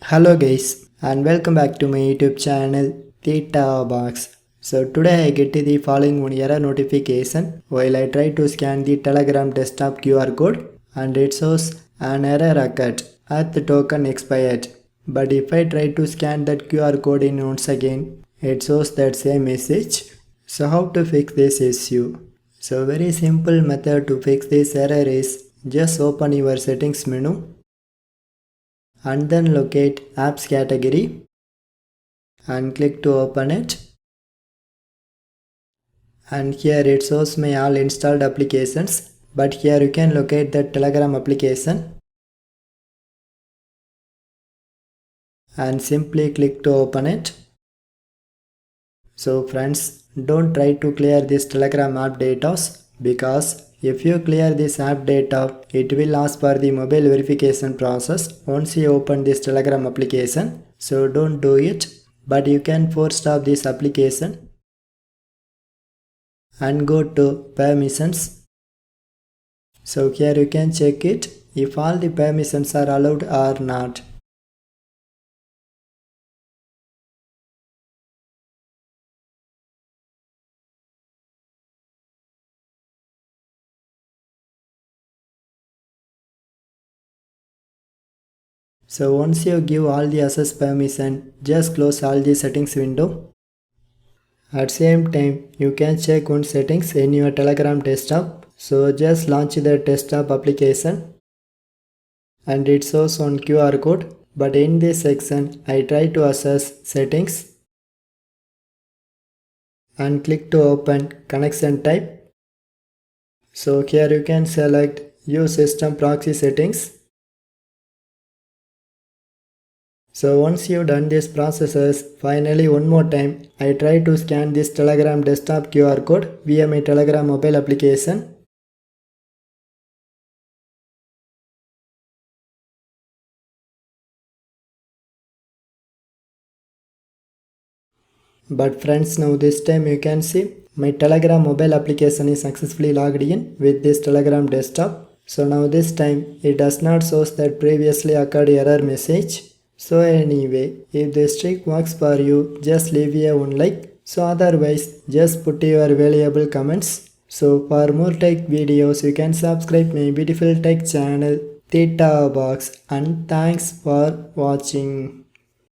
Hello guys and welcome back to my YouTube channel Theta Box. So today I get the following one error notification while I try to scan the Telegram desktop QR code and it shows an error occurred at the token expired. But if I try to scan that QR code in once again, it shows that same message. So how to fix this issue? So very simple method to fix this error is just open your settings menu and then locate apps category and click to open it, and here it shows my all installed applications, but here you can locate the Telegram application and simply click to open it. So friends, don't try to clear this Telegram app data, because if you clear this app data, it will ask for the mobile verification process once you open this Telegram application. So don't do it, but you can force stop this application and go to permissions. So here you can check it if all the permissions are allowed or not. So once you give all the access permission, just close all the settings window. At same time, you can check one settings in your Telegram desktop. So just launch the desktop application and it shows on QR code. But in this section, I try to access settings and click to open connection type. So here you can select use system proxy settings. So once you've done these processes, finally one more time, I try to scan this Telegram desktop QR code via my Telegram mobile application. But friends, now this time you can see my Telegram mobile application is successfully logged in with this Telegram desktop. So now this time it does not show that previously occurred error message. So anyway, if this trick works for you, just leave a one like. So otherwise, just put your valuable comments. So for more tech videos, you can subscribe my beautiful tech channel Theta Box, and thanks for watching.